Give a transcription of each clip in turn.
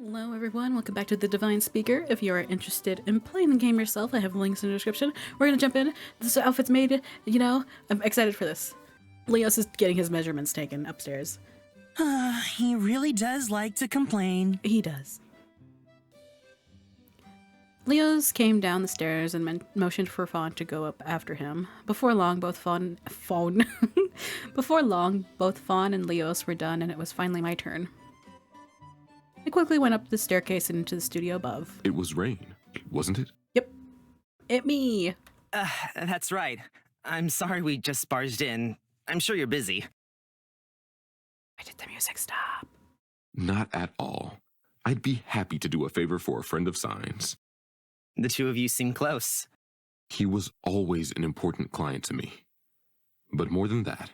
Hello everyone, welcome back to The Divine Speaker. If you are interested in playing the game yourself, I have links in the description. We're gonna jump in. This outfit's made, I'm excited for this. Leos is getting his measurements taken upstairs. He really does like to complain. He does. Leos came down the stairs and motioned for Fawn to go up after him. Before long, both Fawn and Leos were done, and it was finally my turn. I quickly went up the staircase and into the studio above. It was rain, wasn't it? Yep. It me. That's right. I'm sorry we just barged in. I'm sure you're busy. Why did the music stop? Not at all. I'd be happy to do a favor for a friend of Sign's. The two of you seem close. He was always an important client to me. But more than that,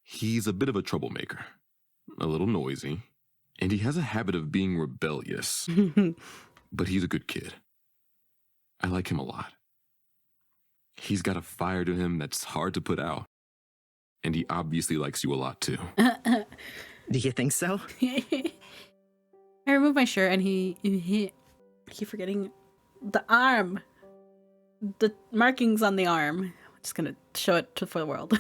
he's a bit of a troublemaker. A little noisy. And he has a habit of being rebellious. But he's a good kid. I like him a lot. He's got a fire to him that's hard to put out. And he obviously likes you a lot too. Do you think so? I removed my shirt and I keep forgetting the arm. The markings on the arm. I'm just gonna show it for the world.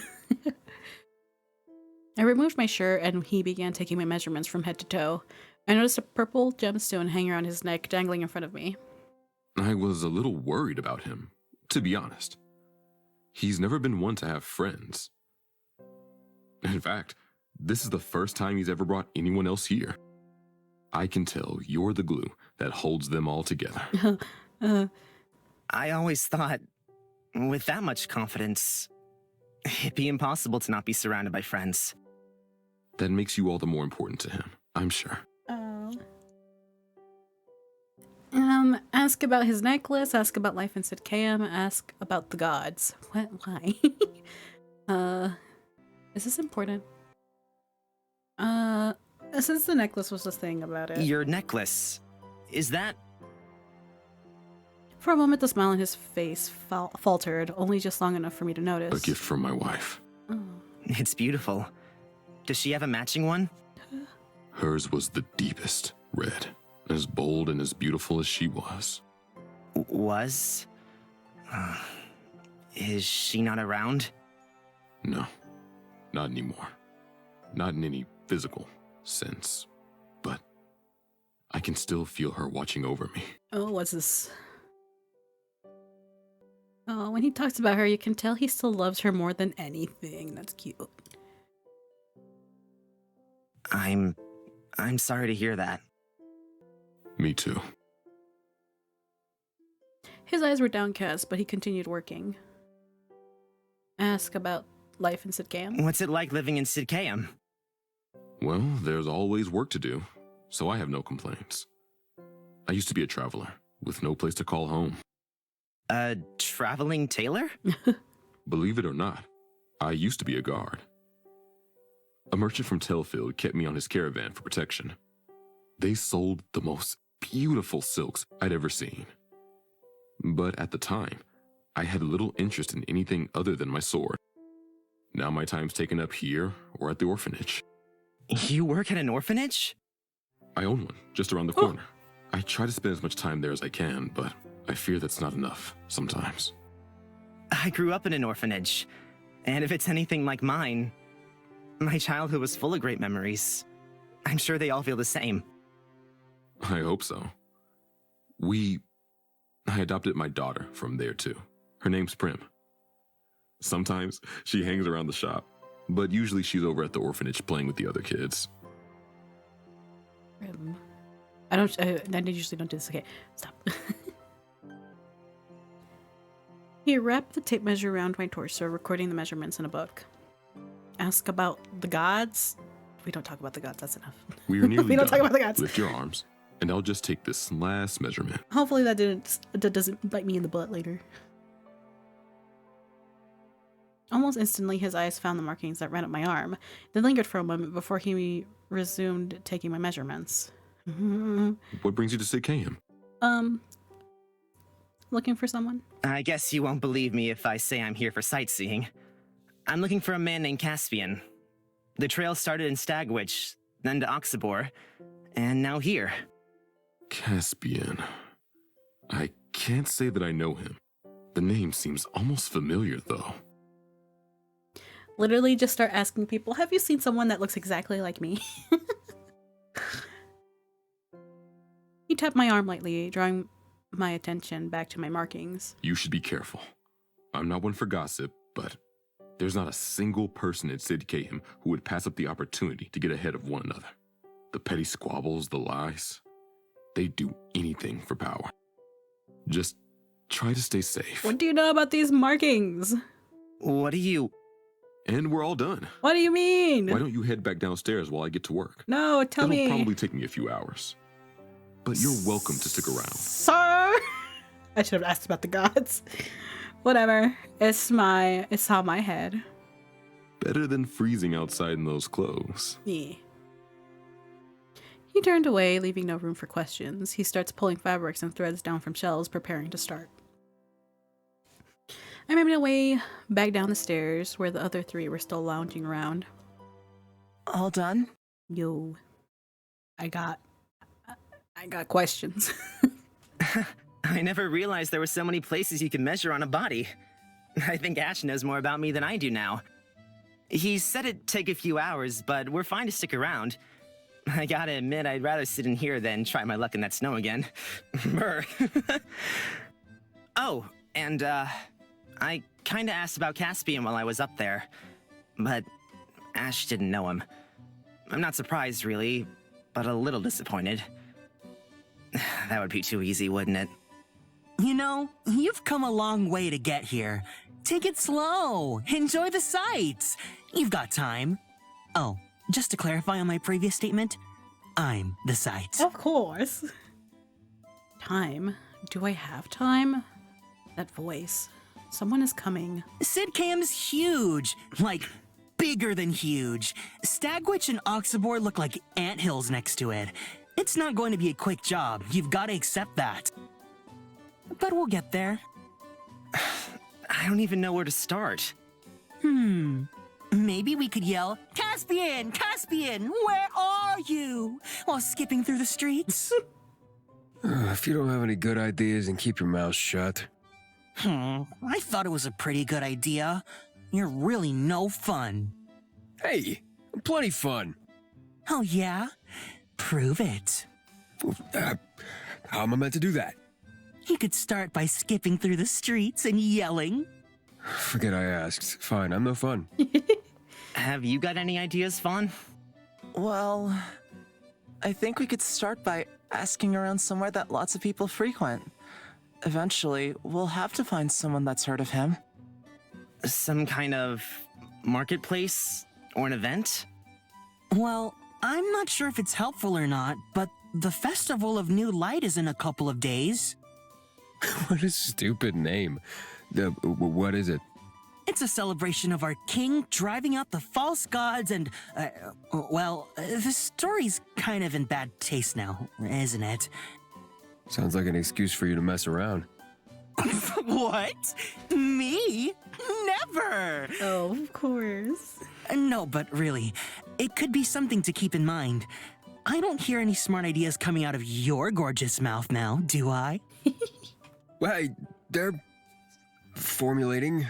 I removed my shirt and he began taking my measurements from head to toe. I noticed a purple gemstone hanging around his neck, dangling in front of me. I was a little worried about him, to be honest. He's never been one to have friends. In fact, this is the first time he's ever brought anyone else here. I can tell you're the glue that holds them all together. I always thought, with that much confidence, it'd be impossible to not be surrounded by friends. That makes you all the more important to him, I'm sure. Ask about his necklace, ask about life in Sidkam, ask about the gods. What? Why? Is this important? Since the necklace was the thing about it. Your necklace, is that... For a moment, the smile on his face faltered, only just long enough for me to notice. A gift from my wife. Oh. It's beautiful. Does she have a matching one? Hers was the deepest red, as bold and as beautiful as she was. Was? Is she not around? No, not anymore. Not in any physical sense, but I can still feel her watching over me. Oh, what's this? Oh, when he talks about her, you can tell he still loves her more than anything. That's cute. I'm sorry to hear that. Me too. His eyes were downcast, but he continued working. Ask about life in Sidkam. What's it like living in Sidkam? Well, there's always work to do, so I have no complaints. I used to be a traveler, with no place to call home. A traveling tailor? Believe it or not, I used to be a guard. A merchant from Telfield kept me on his caravan for protection. They sold the most beautiful silks I'd ever seen. But at the time, I had little interest in anything other than my sword. Now my time's taken up here or at the orphanage. You work at an orphanage? I own one, just around the corner. I try to spend as much time there as I can, but I fear that's not enough sometimes. I grew up in an orphanage, and if it's anything like mine, my childhood was full of great memories. I'm sure they all feel the same. I hope so. I adopted my daughter from there too. Her name's Prim. Sometimes she hangs around the shop, but usually she's over at the orphanage playing with the other kids. I usually don't do this. Okay, stop. He wrapped the tape measure around my torso, recording the measurements in a book. Ask about the gods. We don't talk about the gods, that's enough. We are nearly We don't done. talk about the gods. Lift your arms, and I'll just take this last measurement. Hopefully that doesn't bite me in the butt later. Almost instantly, his eyes found the markings that ran up my arm. They lingered for a moment before he resumed taking my measurements. What brings you to Sidkam? Looking for someone? I guess you won't believe me if I say I'm here for sightseeing. I'm looking for a man named Caspian. The trail started in Stagwich, then to Oxabor, and now here. Caspian. I can't say that I know him. The name seems almost familiar, though. Literally just start asking people, have you seen someone that looks exactly like me? He tapped my arm lightly, drawing my attention back to my markings. You should be careful. I'm not one for gossip, but there's not a single person at Sid Cahem who would pass up the opportunity to get ahead of one another. The petty squabbles, the lies, they'd do anything for power. Just try to stay safe. What do you know about these markings? What do you... And we're all done. What do you mean? Why don't you head back downstairs while I get to work? No, tell me. It'll probably take me a few hours. But you're welcome to stick around. Sir! I should have asked about the gods. Whatever. It's on my head. Better than freezing outside in those clothes. Yeah. He turned away, leaving no room for questions. He starts pulling fabrics and threads down from shelves, preparing to start. I made my way back down the stairs, where the other three were still lounging around. All done? Yo. I got questions. I never realized there were so many places you could measure on a body. I think Ash knows more about me than I do now. He said it'd take a few hours, but we're fine to stick around. I gotta admit, I'd rather sit in here than try my luck in that snow again. Brr. Oh, and, I kinda asked about Caspian while I was up there, but Ash didn't know him. I'm not surprised, really, but a little disappointed. That would be too easy, wouldn't it? You know, you've come a long way to get here. Take it slow. Enjoy the sights. You've got time. Oh, just to clarify on my previous statement, I'm the sight. Of course. Time? Do I have time? That voice. Someone is coming. Sid Cam's huge. Like, bigger than huge. Stagwitch and Oxabor look like anthills next to it. It's not going to be a quick job. You've got to accept that. But we'll get there. I don't even know where to start. Maybe we could yell, Caspian! Caspian! Where are you? While skipping through the streets. If you don't have any good ideas, then keep your mouth shut. I thought it was a pretty good idea. You're really no fun. Hey, plenty fun. Oh yeah? Prove it. How am I meant to do that? You could start by skipping through the streets and yelling. Forget I asked. Fine, I'm no fun. Have you got any ideas, Fawn? Well, I think we could start by asking around somewhere that lots of people frequent. Eventually, we'll have to find someone that's heard of him. Some kind of marketplace or an event? Well, I'm not sure if it's helpful or not, but the Festival of New Light is in a couple of days. What a stupid name. What is it? It's a celebration of our king driving out the false gods and, the story's kind of in bad taste now, isn't it? Sounds like an excuse for you to mess around. What? Me? Never! Oh, of course. No, but really, it could be something to keep in mind. I don't hear any smart ideas coming out of your gorgeous mouth now, do I? Well, hey, they're formulating.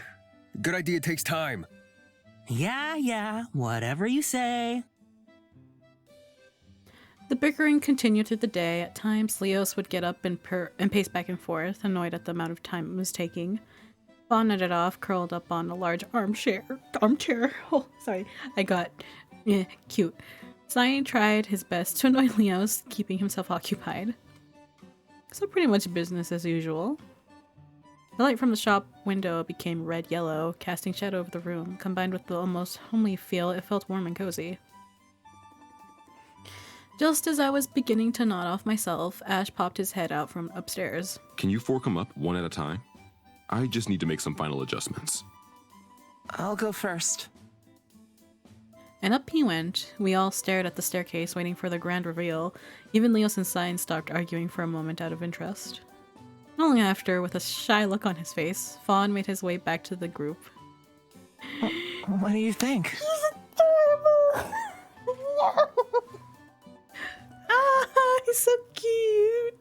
Good idea takes time. Yeah, whatever you say. The bickering continued through the day. At times, Leos would get up and pace back and forth, annoyed at the amount of time it was taking. Fawn nodded off, curled up on a large armchair. Oh, sorry. I got cute. Cyan tried his best to annoy Leos, keeping himself occupied. So pretty much business as usual. The light from the shop window became red-yellow, casting shadow over the room. Combined with the almost homely feel, it felt warm and cozy. Just as I was beginning to nod off myself, Ash popped his head out from upstairs. Can you four come up one at a time? I just need to make some final adjustments. I'll go first. And up he went. We all stared at the staircase, waiting for the grand reveal. Even Leos and Cyan stopped arguing for a moment out of interest. Not long after, with a shy look on his face, Fawn made his way back to the group. What do you think? He's so cute.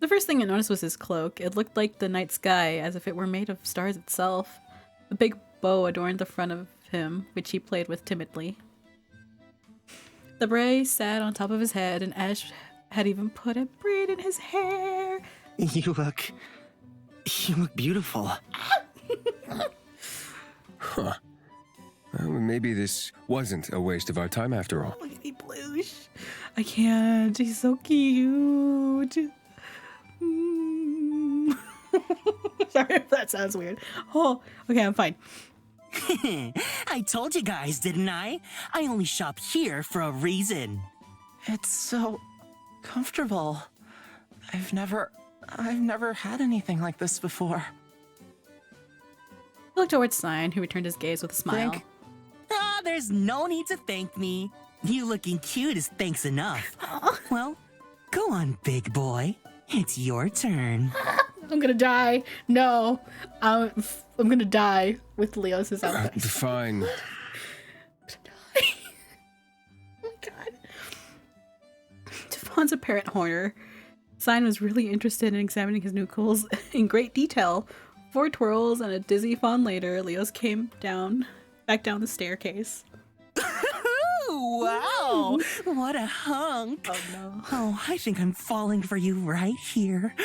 The first thing I noticed was his cloak. It looked like the night sky, as if it were made of stars itself. A big bow adorned the front of him, which he played with timidly. The beret sat on top of his head, and Ash had even put a braid in his hair. You look beautiful. Huh. Well, maybe this wasn't a waste of our time after all. Look at me blush. I can't. He's so cute. Sorry if that sounds weird. Oh, okay, I'm fine. I told you guys, didn't I? I only shop here for a reason. It's so comfortable. I've never had anything like this before. He looked towards Sign, who returned his gaze with a smile. Think- Ah, there's no need to thank me. You looking cute is thanks enough. Well, go on, big boy. It's your turn. I'm gonna die. No. I'm gonna die with Leo's outfit. Fine. Oh my god. To Fawn's apparent horror, Sign was really interested in examining his new clothes in great detail. 4 twirls and a dizzy Fawn later, Leo's came back down the staircase. Ooh, wow! What a hunk! Oh no. Oh, I think I'm falling for you right here.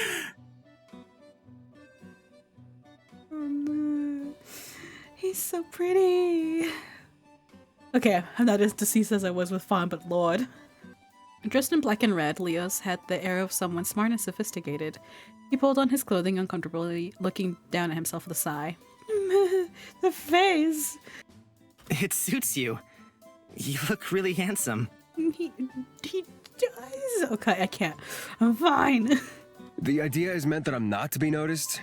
He's so pretty. Okay, I'm not as deceased as I was with Fawn, but lord. Dressed in black and red, Leos had the air of someone smart and sophisticated. He pulled on his clothing uncomfortably, looking down at himself with a sigh. The face! It suits you. You look really handsome. He does. Okay, I can't. I'm fine. The idea is meant that I'm not to be noticed.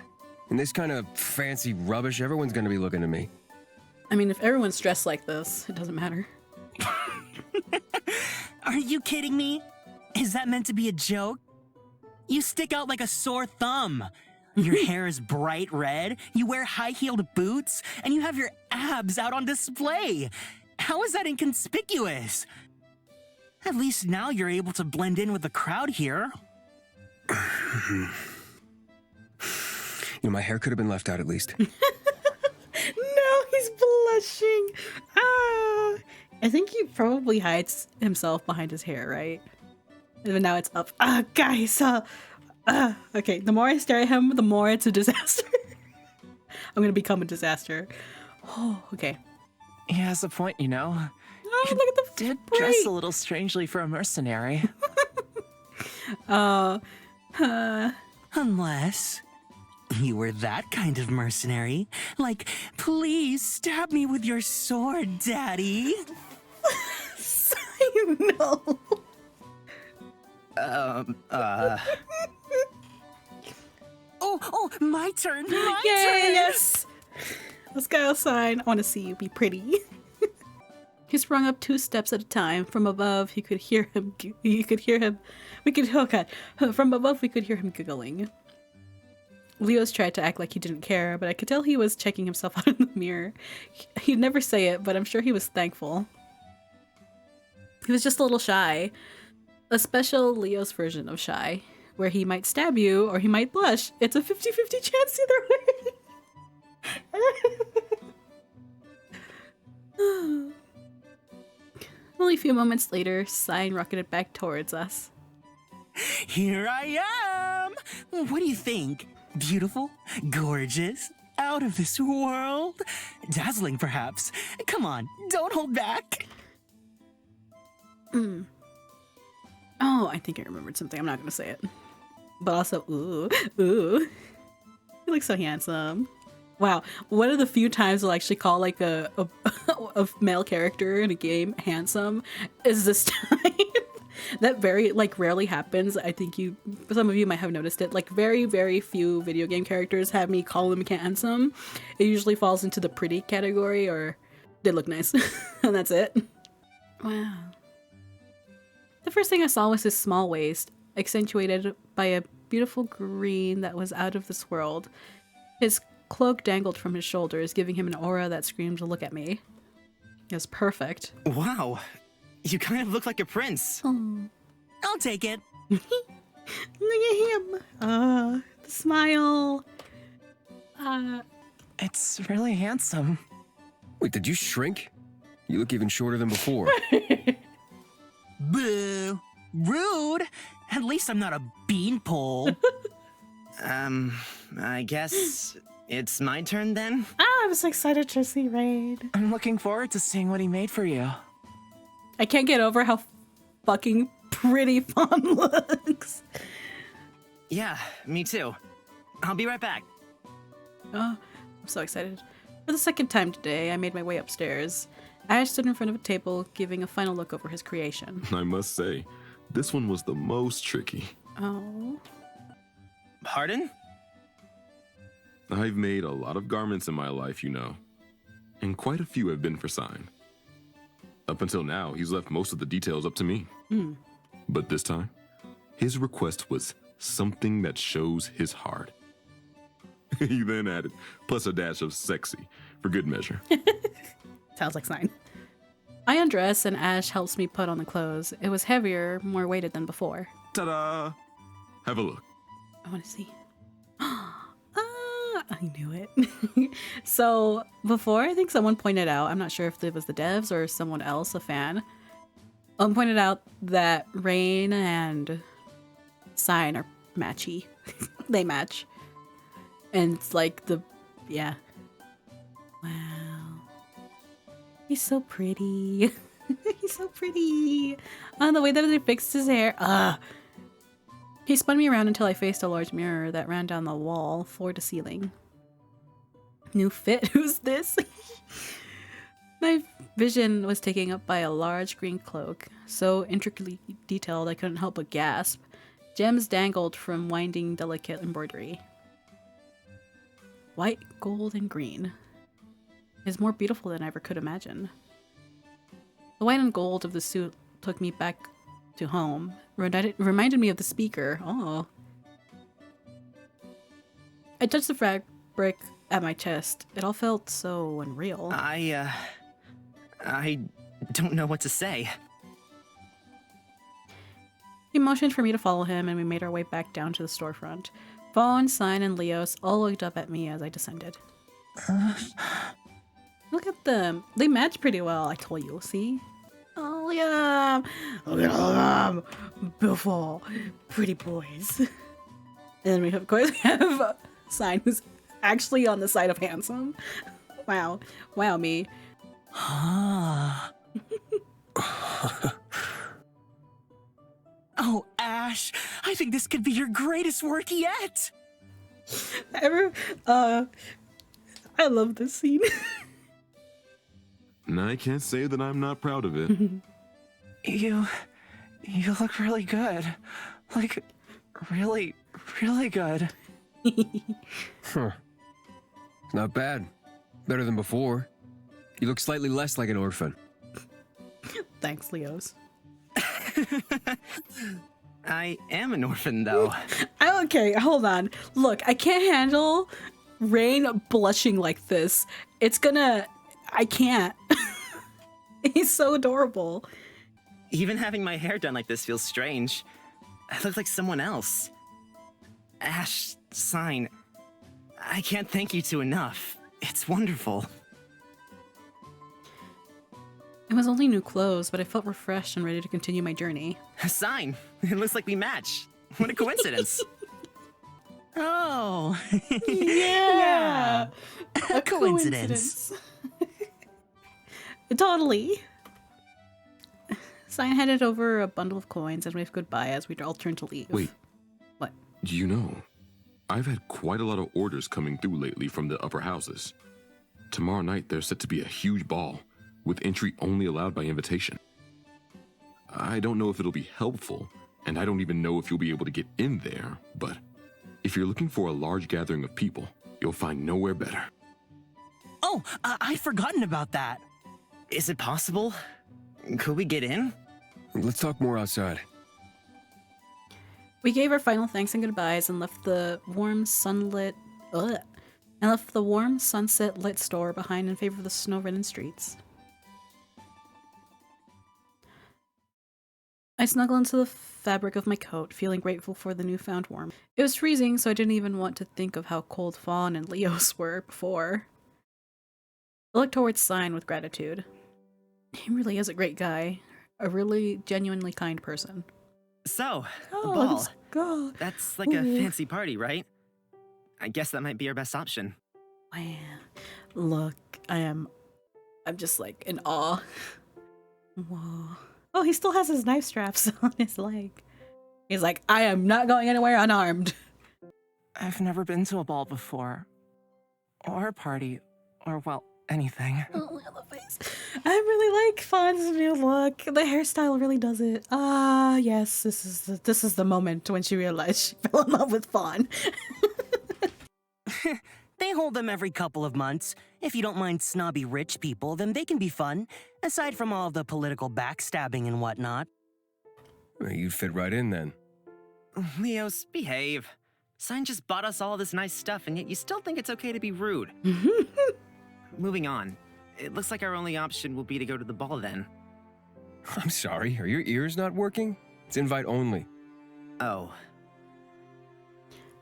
In this kind of fancy rubbish, everyone's gonna be looking at me. I mean, if everyone's dressed like this, it doesn't matter. Are you kidding me? Is that meant to be a joke? You stick out like a sore thumb. Your hair is bright red, you wear high-heeled boots, and you have your abs out on display. How is that inconspicuous? At least now you're able to blend in with the crowd here. You know, my hair could have been left out at least. No, he's blushing. Ah. I think he probably hides himself behind his hair, right? And now it's up. Ah, guys. Okay, the more I stare at him, the more it's a disaster. I'm gonna become a disaster. Oh, okay. He has a point, you know. Oh, look at the Did braid. dress a little strangely for a mercenary. Unless you were that kind of mercenary. Like, please stab me with your sword, Daddy. No. Oh, my turn. My Yay, turn. yes. Let's go, Sign. I want to see you be pretty. He sprung up 2 steps at a time. From above, he could hear him. From above, we could hear him giggling. Leos tried to act like he didn't care, but I could tell he was checking himself out in the mirror. He'd never say it, but I'm sure he was thankful. He was just a little shy. A special Leos version of shy, where he might stab you or he might blush. It's a 50-50 chance either way. Only a few moments later, Sign rocketed back towards us. Here I am. What do you think? Beautiful? Gorgeous? Out of this world? Dazzling, perhaps? Come on, don't hold back. Oh, I think I remembered something. I'm not gonna say it. But also, ooh. He looks so handsome. Wow, one of the few times I'll actually call like a male character in a game handsome is this time. That very rarely happens. I think some of you might have noticed it. Like very, very few video game characters have me call them handsome. It usually falls into the pretty category or they look nice. And that's it. Wow. The first thing I saw was his small waist, accentuated by a beautiful green that was out of this world. His cloak dangled from his shoulders, giving him an aura that screamed, "Look at me." It was perfect. Wow. You kind of look like a prince. I'll take it. Look at him. The smile. It's really handsome. Wait, did you shrink? You look even shorter than before. Boo! Rude! At least I'm not a beanpole. I guess it's my turn then? I'm so excited to see Rain. I'm looking forward to seeing what he made for you. I can't get over how fucking pretty Fawn looks. Yeah, me too. I'll be right back. Oh, I'm so excited. For the second time today, I made my way upstairs. Ash stood in front of a table, giving a final look over his creation. I must say, this one was the most tricky. Oh. Pardon? I've made a lot of garments in my life, you know, and quite a few have been for Sign. Up until now, he's left most of the details up to me. But this time, his request was something that shows his heart. He then added, plus a dash of sexy, for good measure. Sounds like Sign. I undress and Ash helps me put on the clothes. It was heavier, more weighted than before. Ta-da! Have a look. I want to see. I knew it. So before, I think someone pointed out, I'm not sure if it was the devs or someone else, a fan, pointed out that Rain and Sign are matchy. They match. And it's like yeah. Wow. He's so pretty. He's so pretty. The way that they fixed his hair. He spun me around until I faced a large mirror that ran down the wall, floor to ceiling. New fit? Who's this? My vision was taken up by a large green cloak, so intricately detailed I couldn't help but gasp. Gems dangled from winding, delicate embroidery. White, gold, and green. It is more beautiful than I ever could imagine. The white and gold of the suit took me back to home. Reminded me of the speaker. Oh. I touched the fabric at my chest. It all felt so unreal. I don't know what to say. He motioned for me to follow him, and we made our way back down to the storefront. Fawn, Sign, and Leos all looked up at me as I descended. Look at them. They match pretty well, I told you. See? Oh, yeah. Look at all them. Beautiful, pretty boys. And then we, of course, have Sign, who's actually on the side of handsome. Wow. Wow, me. Oh, Ash, I think this could be your greatest work yet. I love this scene. And I can't say that I'm not proud of it. You look really good. Like, really, really good. Huh. Not bad. Better than before. You look slightly less like an orphan. Thanks, Leos. I am an orphan, though. Okay, hold on. Look, I can't handle Rain blushing like this. I can't. He's so adorable. Even having my hair done like this feels strange. I look like someone else. Ash, Sign, I can't thank you two enough. It's wonderful. It was only new clothes, but I felt refreshed and ready to continue my journey. Sign, it looks like we match. What a coincidence. Oh, Yeah! a coincidence. Totally. Sign handed over a bundle of coins and waved goodbye as we all turned to leave. Wait. What? You know, I've had quite a lot of orders coming through lately from the upper houses. Tomorrow night, there's set to be a huge ball, with entry only allowed by invitation. I don't know if it'll be helpful, and I don't even know if you'll be able to get in there, but if you're looking for a large gathering of people, you'll find nowhere better. Oh, I'd forgotten about that. Is it possible? Could we get in? Let's talk more outside. We gave our final thanks and goodbyes and left the warm sunset lit store behind in favor of the snow-ridden streets. I snuggle into the fabric of my coat, feeling grateful for the newfound warmth. It was freezing, so I didn't even want to think of how cold Fawn and Leos were before. I looked towards Sign with gratitude. He really is a great guy. A really genuinely kind person. So, a Oh, ball. let's go. That's like a Ooh. fancy party, right? I guess that might be our best option. Man, look, I'm just like in awe. Whoa. Oh, he still has his knife straps on his leg. He's like, I am not going anywhere unarmed. I've never been to a ball before. Or a party. Or, well, anything. Oh, the face. I really like Fawn's new look. The hairstyle really does it. Ah, yes, this is the moment when she realized she fell in love with Fawn. They hold them every couple of months. If you don't mind snobby rich people, then they can be fun, aside from all of the political backstabbing and whatnot. Well, you'd fit right in then. Leos, behave. Sign just bought us all this nice stuff, and yet you still think it's okay to be rude. Moving on. It looks like our only option will be to go to the ball then. I'm sorry, are your ears not working? It's invite only. Oh.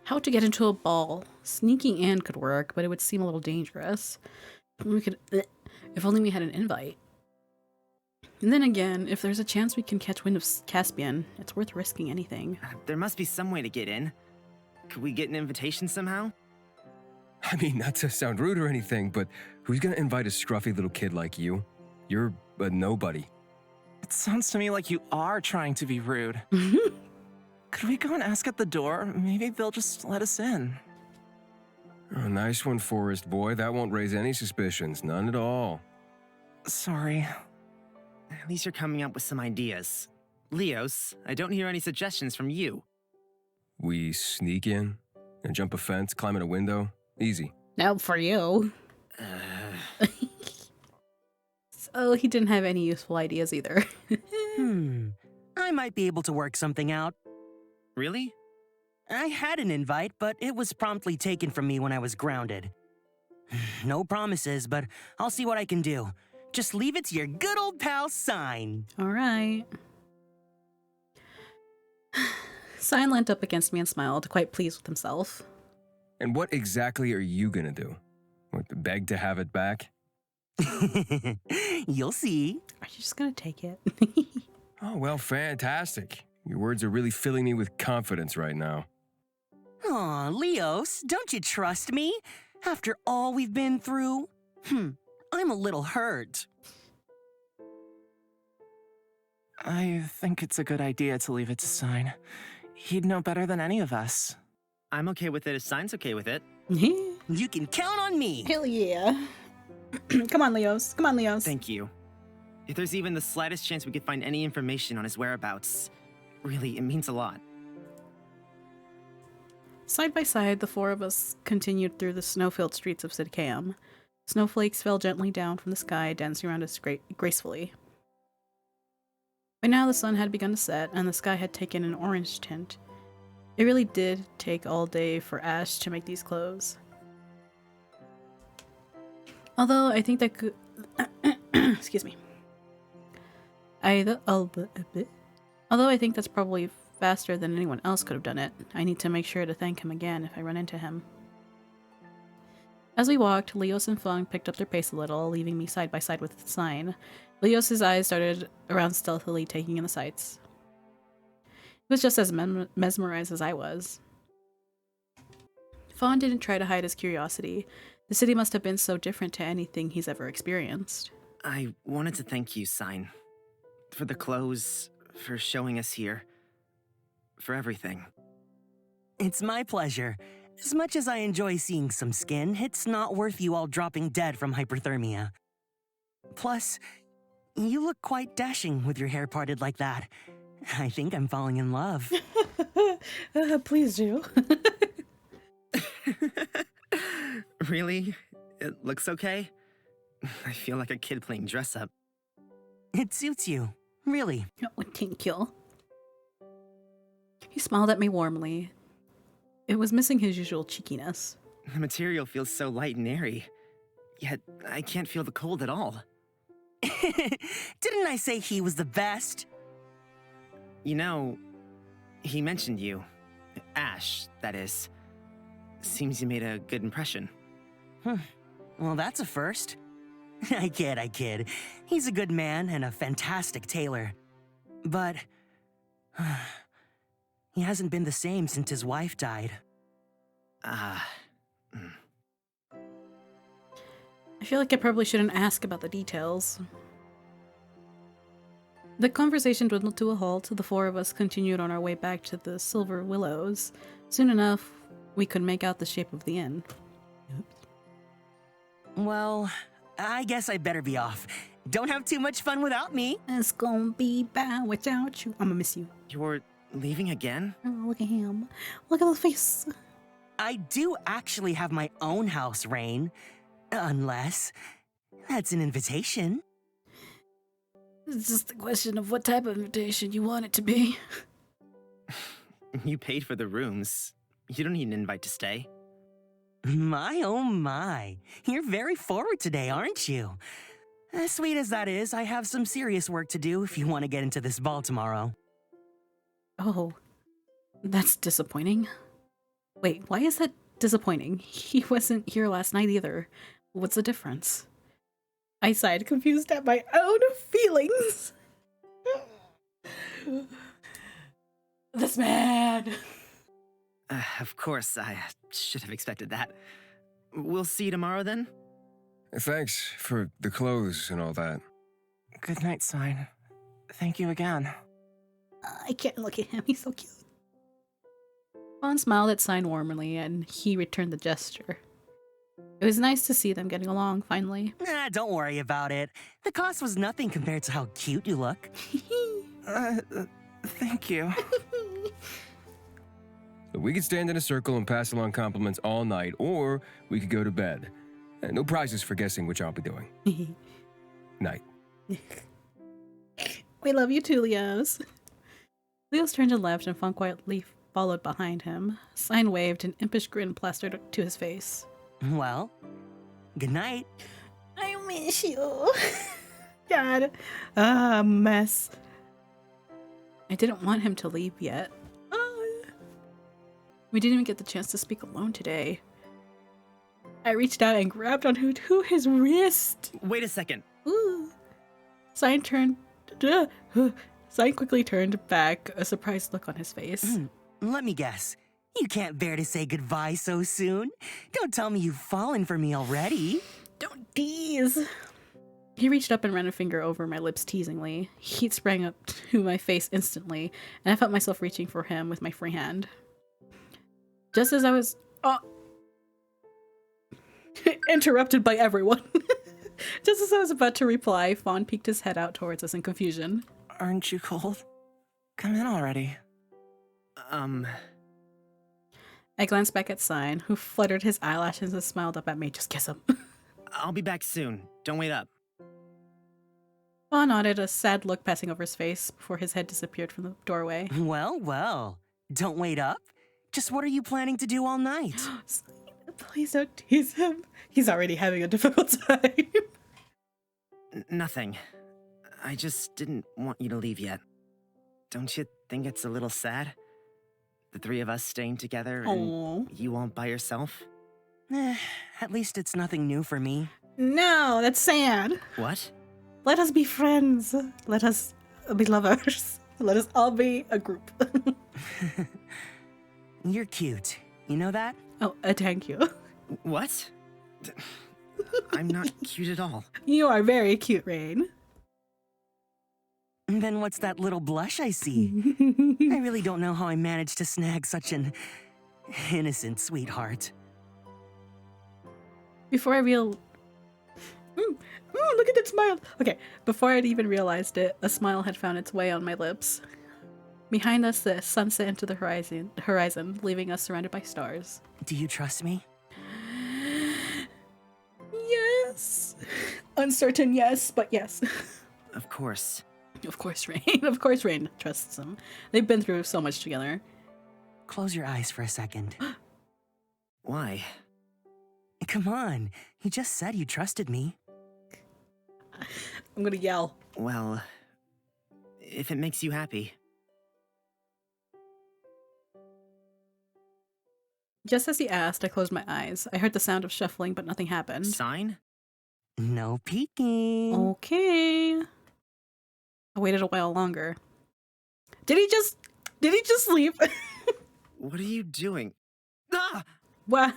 How to get into a ball? Sneaking in could work, but it would seem a little dangerous. We could, if only we had an invite. And then again, if there's a chance we can catch wind of Caspian, it's worth risking anything. There must be some way to get in. Could we get an invitation somehow? I mean, not to sound rude or anything, but who's gonna invite a scruffy little kid like you? You're a nobody. It sounds to me like you are trying to be rude. Could we go and ask at the door? Maybe they'll just let us in. Oh, nice one, Forest Boy. That won't raise any suspicions. None at all. Sorry. At least you're coming up with some ideas. Leos, I don't hear any suggestions from you. We sneak in and jump a fence, climb in a window. Easy. Now for you. So he didn't have any useful ideas either. I might be able to work something out. Really? I had an invite, but it was promptly taken from me when I was grounded. No promises, but I'll see what I can do. Just leave it to your good old pal Sign. All right. Sign leant up against me and smiled, quite pleased with himself. And what exactly are you gonna do? What, beg to have it back? You'll see. Are you just gonna take it? Oh, well, fantastic. Your words are really filling me with confidence right now. Aw, Leos, don't you trust me? After all we've been through? I'm a little hurt. I think it's a good idea to leave it to Sign. He'd know better than any of us. I'm okay with it if Sign's okay with it. You can count on me. Hell yeah. Come on, Leos. Come on, Leos. Thank you. If there's even the slightest chance we could find any information on his whereabouts, really, it means a lot. Side by side, the four of us continued through the snow-filled streets of Sidcam. Snowflakes fell gently down from the sky, dancing around us gracefully. By now, the sun had begun to set, and the sky had taken an orange tint. It really did take all day for Ash to make these clothes. Although I think that could... Excuse me. Although I think that's probably faster than anyone else could have done it, I need to make sure to thank him again if I run into him. As we walked, Leos and Fung picked up their pace a little, leaving me side by side with the Sign. Leos' eyes started around stealthily, taking in the sights. He was just as mesmerized as I was. Fawn didn't try to hide his curiosity. The city must have been so different to anything he's ever experienced. I wanted to thank you, Sign. For the clothes, for showing us here. For everything. It's my pleasure. As much as I enjoy seeing some skin, it's not worth you all dropping dead from hyperthermia. Plus, you look quite dashing with your hair parted like that. I think I'm falling in love. Please do. Really? It looks okay? I feel like a kid playing dress-up. It suits you, really. Oh, thank you. He smiled at me warmly. It was missing his usual cheekiness. The material feels so light and airy. Yet, I can't feel the cold at all. Didn't I say he was the best? You know, he mentioned you. Ash, that is. Seems you made a good impression. Well, that's a first. I kid. He's a good man and a fantastic tailor. But he hasn't been the same since his wife died. I feel like I probably shouldn't ask about the details. The conversation dwindled to a halt. The four of us continued on our way back to the Silver Willows. Soon enough, we could make out the shape of the inn. Well, I guess I better be off. Don't have too much fun without me. It's gonna be bad without you. I'm gonna miss you. You're leaving again? Oh, look at him. Look at the face. I do actually have my own house, Rain. Unless that's an invitation. It's just a question of what type of invitation you want it to be. You paid for the rooms. You don't need an invite to stay. My oh my. You're very forward today, aren't you? As sweet as that is, I have some serious work to do if you want to get into this ball tomorrow. Oh, that's disappointing. Wait, why is that disappointing? He wasn't here last night either. What's the difference? I sighed, confused at my own feelings. This man. Of course, I should have expected that. We'll see you tomorrow then? Thanks for the clothes and all that. Good night, Sign. Thank you again. I can't look at him, he's so cute. Fawn smiled at Sign warmly, and he returned the gesture. It was nice to see them getting along, finally. Don't worry about it. The cost was nothing compared to how cute you look. Thank you. So we could stand in a circle and pass along compliments all night, or we could go to bed. No prizes for guessing which I'll be doing. Night. We love you too, Leos. Leos turned and left, and Fawn quietly followed behind him. Sign waved, an impish grin plastered to his face. Well, good night. I miss you. God. Mess. I didn't want him to leave yet. We didn't even get the chance to speak alone today. I reached out and grabbed onto his wrist. Wait a second. Ooh. Sign quickly turned back, a surprised look on his face. Let me guess. You can't bear to say goodbye so soon. Don't tell me you've fallen for me already. Don't tease. He reached up and ran a finger over my lips teasingly. Heat sprang up to my face instantly, and I felt myself reaching for him with my free hand. Just as I was interrupted by everyone. Just as I was about to reply, Fawn peeked his head out towards us in confusion. Aren't you cold? Come in already. I glanced back at Sign, who fluttered his eyelashes and smiled up at me. Just kiss him. I'll be back soon. Don't wait up. Fawn nodded, a sad look passing over his face before his head disappeared from the doorway. Well. Don't wait up. Just what are you planning to do all night? Sign, please don't tease him. He's already having a difficult time. Nothing. I just didn't want you to leave yet. Don't you think it's a little sad? The three of us staying together and you all by yourself? At least it's nothing new for me. No, that's sad. What? Let us be friends. Let us be lovers. Let us all be a group. You're cute. You know that? Oh, thank you. What? I'm not cute at all. You are very cute, Rain. Then what's that little blush I see? I really don't know how I managed to snag such an innocent sweetheart. Before I look at that smile. Okay, before I'd even realized it, a smile had found its way on my lips. Behind us, the sunset into the horizon, leaving us surrounded by stars. Do you trust me? Yes. Uncertain, yes, but yes. Of course. Of course, Rain. Of course, Rain trusts him. They've been through so much together. Close your eyes for a second. Why? Come on. You just said you trusted me. I'm gonna yell. Well, if it makes you happy. Just as he asked, I closed my eyes. I heard the sound of shuffling, but nothing happened. Sign? No peeking. Okay. I waited a while longer. Did he just leave? What are you doing? Ah! What?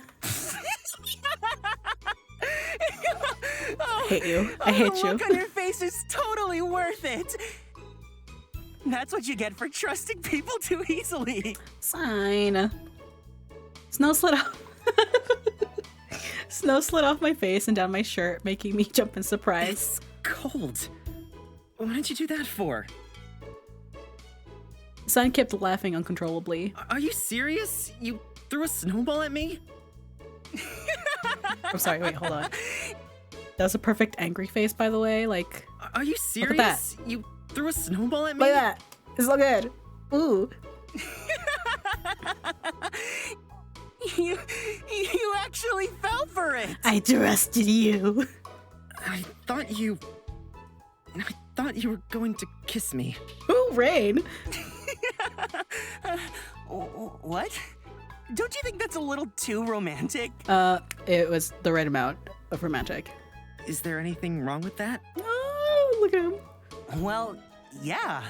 I hate you. I hate The you. look on your face is totally worth it. That's what you get for trusting people too easily. Sign. Snow slid off. Snow slid off my face and down my shirt, making me jump in surprise. It's cold. What did you do that for? Sun kept laughing uncontrollably. Are you serious? You threw a snowball at me? I'm sorry, wait, hold on. That was a perfect angry face, by the way. Like, Are you look at that. serious? You threw a snowball at me? Look at that. It's so good. Ooh. You actually fell for it. I trusted you. I thought you were going to kiss me. Ooh, Rain. What? Don't you think that's a little too romantic? It was the right amount of romantic. Is there anything wrong with that? Oh, look at him. Well, yeah.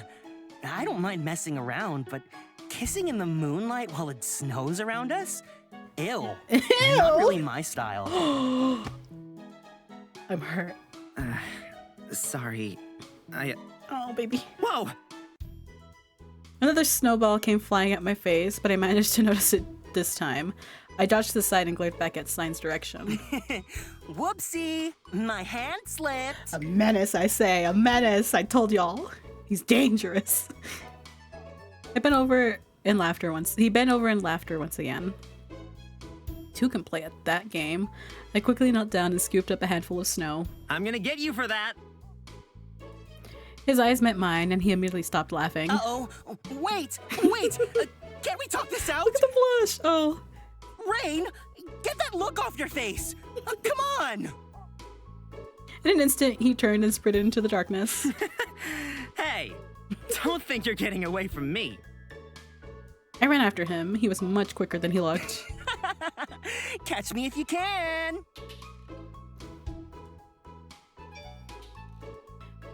I don't mind messing around, but kissing in the moonlight while it snows around us? Ew. Not really my style. I'm hurt. Sorry. Oh, baby. Whoa! Another snowball came flying at my face, but I managed to notice it this time. I dodged to the side and glared back at Sign's direction. Whoopsie! My hand slipped. A menace, I say. A menace. I told y'all. He's dangerous. He bent over in laughter once again. Two can play at that game. I quickly knelt down and scooped up a handful of snow. I'm gonna get you for that! His eyes met mine, and he immediately stopped laughing. Uh-oh. Wait! Can't we talk this out? Look at the blush! Oh. Rain, get that look off your face! Come on! In an instant, he turned and sprinted into the darkness. Hey! Don't think you're getting away from me! I ran after him. He was much quicker than he looked. Catch me if you can!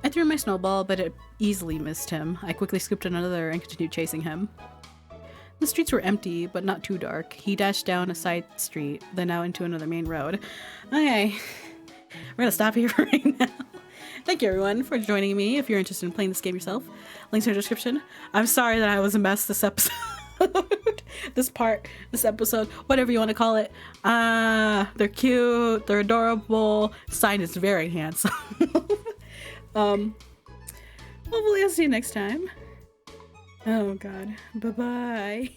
I threw my snowball, but it easily missed him. I quickly scooped another and continued chasing him. The streets were empty, but not too dark. He dashed down a side street, then out into another main road. Okay, we're gonna stop here right now. Thank you everyone for joining me. If you're interested in playing this game yourself, links in the description. I'm sorry that I was a mess this episode. this episode, whatever you want to call it. They're cute, they're adorable. Sign is very handsome. Hopefully I'll see you next time. Oh god. Bye-bye.